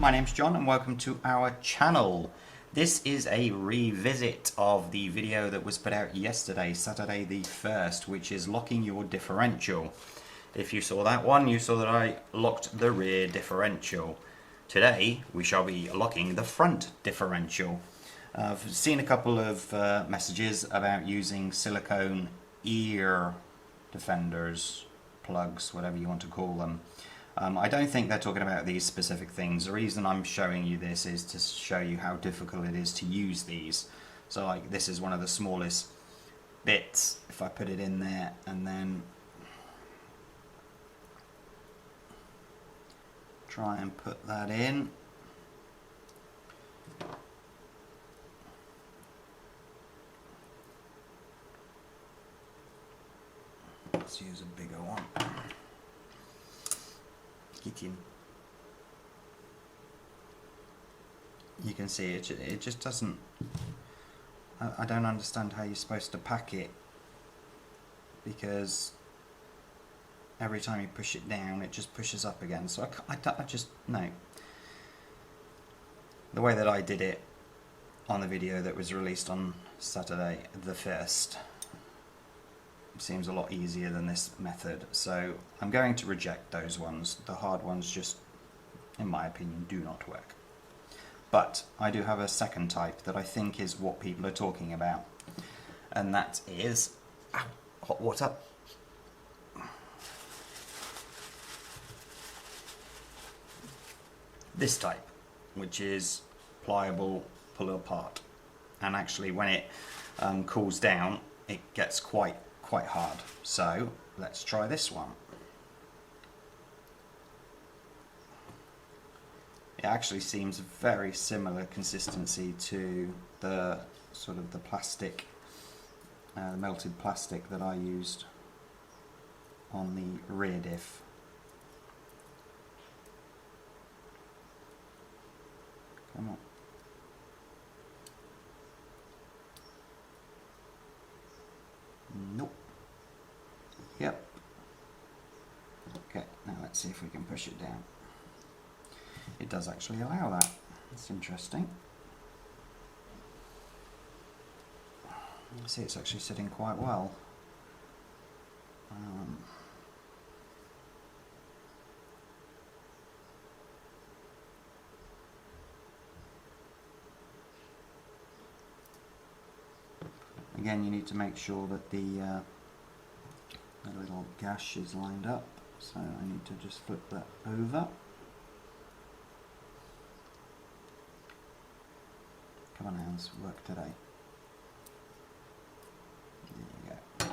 my name's John and welcome to our channel. This is a revisit of the video that was put out yesterday, Saturday the 1st, which is locking your differential. If you saw that one, you saw that I locked the rear differential. Today we shall be locking the front differential. I've seen a couple of messages about using silicone ear defenders, plugs, whatever you want to call them. I don't think they're talking about these specific things. The reason I'm showing you this is to show you how difficult it is to use these. So like this is one of the smallest bits. If I put it in there and then try and put that in. Let's use a bigger one. You can see it just doesn't. I don't understand how you're supposed to pack it, because every time you push it down it just pushes up again, so I just no. The way that I did it on the video that was released on Saturday the 1st seems a lot easier than this method, so I'm going to reject those ones. The hard ones just, in my opinion, do not work. But I do have a second type that I think is what people are talking about, and that is hot water. This type, which is pliable, pull apart, and actually when it cools down it gets quite hard. So let's try this one. It actually seems very similar consistency to the sort of the plastic, the melted plastic that I used on the rear diff. Come on. Nope. Yep. Okay, now let's see if we can push it down. It does actually allow that. That's interesting. See, it's actually sitting quite well. Again, you need to make sure that the little gash is lined up, so I need to just flip that over. Come on, hands, work today. There you go.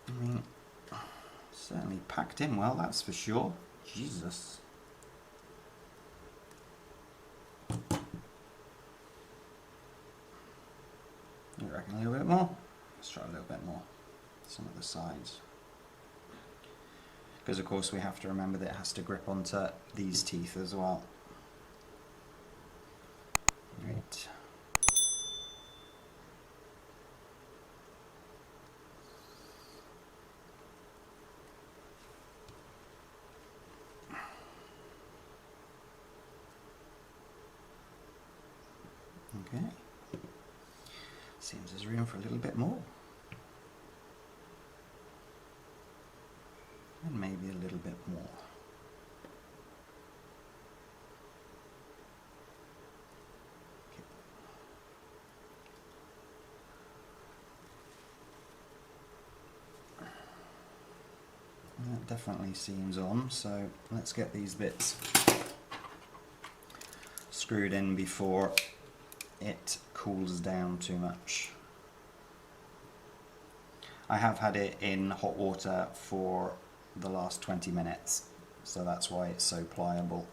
I mean, certainly packed in well, that's for sure. Jesus. You reckon a little bit more? Let's try a little bit more. Some of the sides. Because of course we have to remember that it has to grip onto these teeth as well. Right. Okay. Seems there's room for a little bit more. And maybe a little bit more. Okay. That definitely seems on, so let's get these bits screwed in before it cools down too much. I have had it in hot water for the last 20 minutes, so that's why it's so pliable.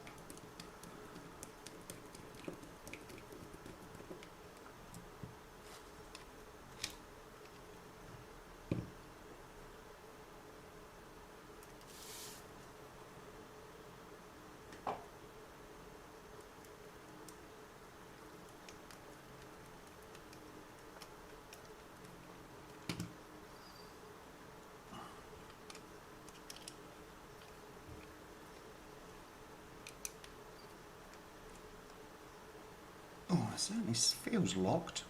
certainly feels locked.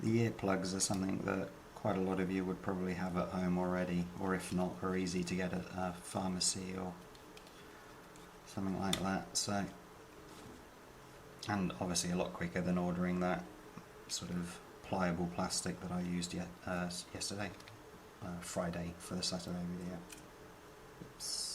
The earplugs are something that quite a lot of you would probably have at home already, or if not, are easy to get at a pharmacy or something like that. So, and obviously a lot quicker than ordering that sort of pliable plastic that I used yesterday, Friday, for the Saturday video. Oops.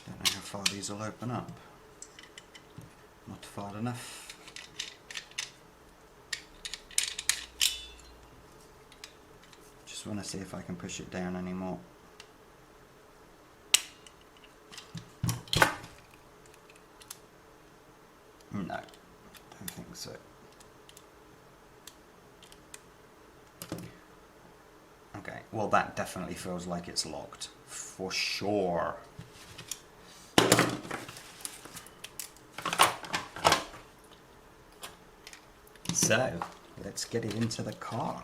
Don't know how far these will open up. Not far enough. Just want to see if I can push it down anymore. No, don't think so. Okay, well that definitely feels like it's locked, for sure. So, let's get it into the car.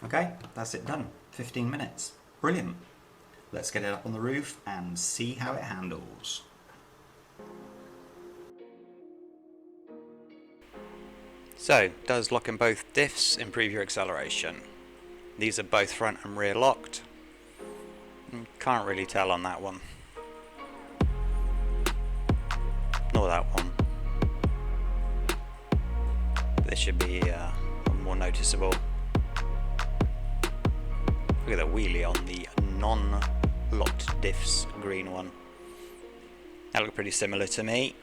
Okay, that's it done. 15 minutes. Brilliant. Let's get it up on the roof and see how it handles. So, does locking both diffs improve your acceleration? These are both front and rear locked. Can't really tell on that one. Nor that one. This should be more noticeable. Look at the wheelie on the non-locked diffs green one. That looked pretty similar to me.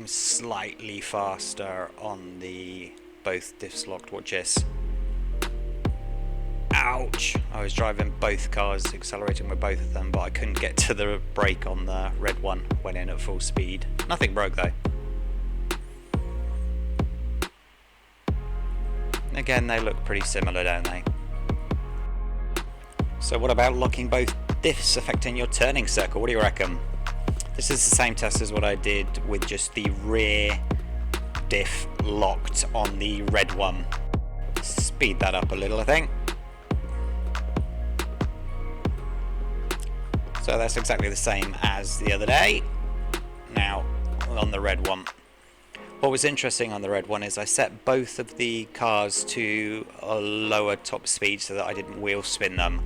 Slightly faster on the both diffs locked. Watch this. Ouch! I was driving both cars, accelerating with both of them, but I couldn't get to the brake on the red one. Went in at full speed. Nothing broke though. Again, they look pretty similar, don't they? So what about locking both diffs affecting your turning circle? What do you reckon? This is the same test as what I did with just the rear diff locked on the red one. Speed that up a little, I think. So that's exactly the same as the other day. Now, on the red one. What was interesting on the red one is I set both of the cars to a lower top speed so that I didn't wheel spin them,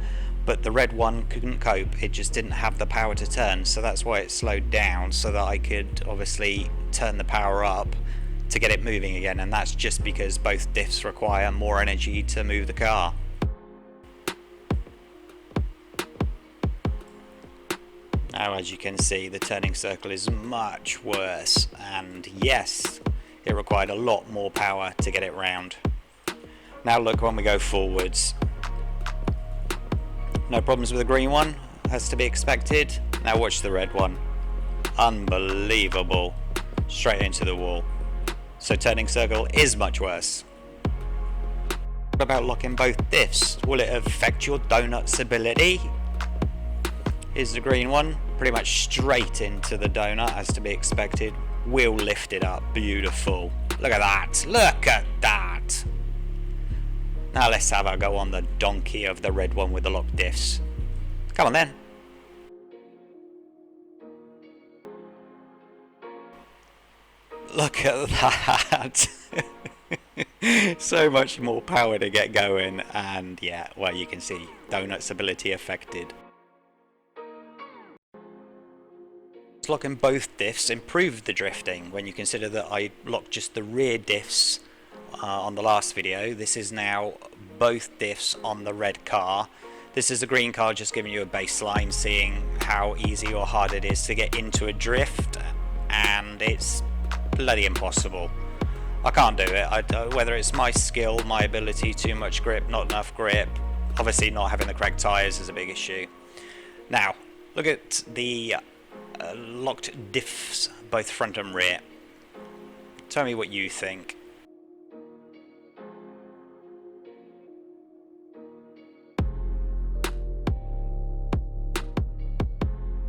but the red one couldn't cope. It just didn't have the power to turn, so that's why it slowed down, so that I could obviously turn the power up to get it moving again, and that's just because both diffs require more energy to move the car. Now, as you can see, the turning circle is much worse, and yes, it required a lot more power to get it round. Now look, when we go forwards, no problems with the green one, as to be expected. Now watch the red one. Unbelievable. Straight into the wall. So turning circle is much worse. What about locking both diffs? Will it affect your donut stability? Here's the green one, pretty much straight into the donut, as to be expected. Wheel lifted up, beautiful. Look at that, look at that. Now let's have a go on the donkey of the red one with the locked diffs. Come on then. Look at that. So much more power to get going, and yeah, well, you can see donut stability affected. Locking both diffs improved the drifting when you consider that I locked just the rear diffs on the last video. This is now both diffs on the red car. This is the green car, just giving you a baseline, seeing how easy or hard it is to get into a drift, and it's bloody impossible. I can't do it. Whether it's my skill, my ability, too much grip, not enough grip, obviously not having the correct tyres is a big issue. Now look at the locked diffs, both front and rear. Tell me what you think.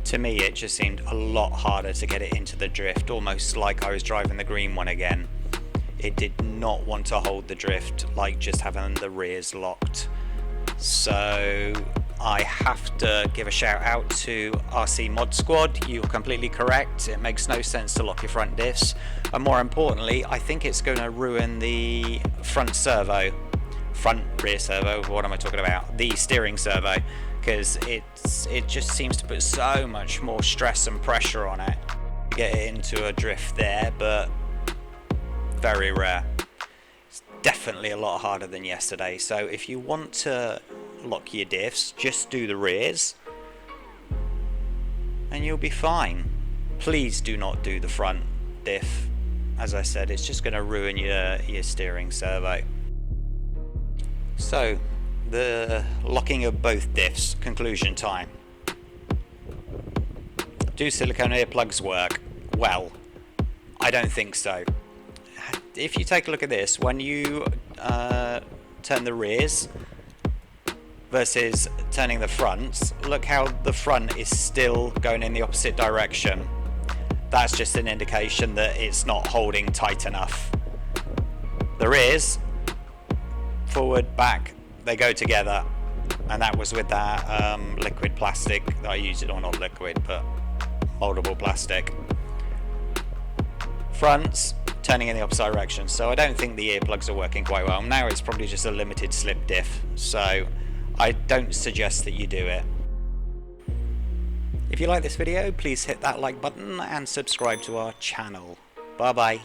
To me, it just seemed a lot harder to get it into the drift, almost like I was driving the green one again. It did not want to hold the drift like just having the rears locked. So I have to give a shout out to RC ModSquad. You're completely correct. It makes no sense to lock your front diffs, and more importantly, I think it's going to ruin the front rear servo. What am I talking about? The steering servo, because it just seems to put so much more stress and pressure on it to get it into a drift there, but very rare. It's definitely a lot harder than yesterday. So if you want to lock your diffs, just do the rears and you'll be fine. Please do not do the front diff. As I said, it's just going to ruin your steering servo. So the locking of both diffs, conclusion time. Do silicone earplugs work? Well, I don't think so. If you take a look at this, when you turn the rears versus turning the fronts, look how the front is still going in the opposite direction. That's just an indication that it's not holding tight enough. The rears, forward, back, they go together, and that was with that liquid plastic that I used, or not liquid, but moldable plastic. Fronts, turning in the opposite direction, so I don't think the earplugs are working quite well. Now it's probably just a limited slip diff, so I don't suggest that you do it. If you like this video, please hit that like button and subscribe to our channel. Bye bye.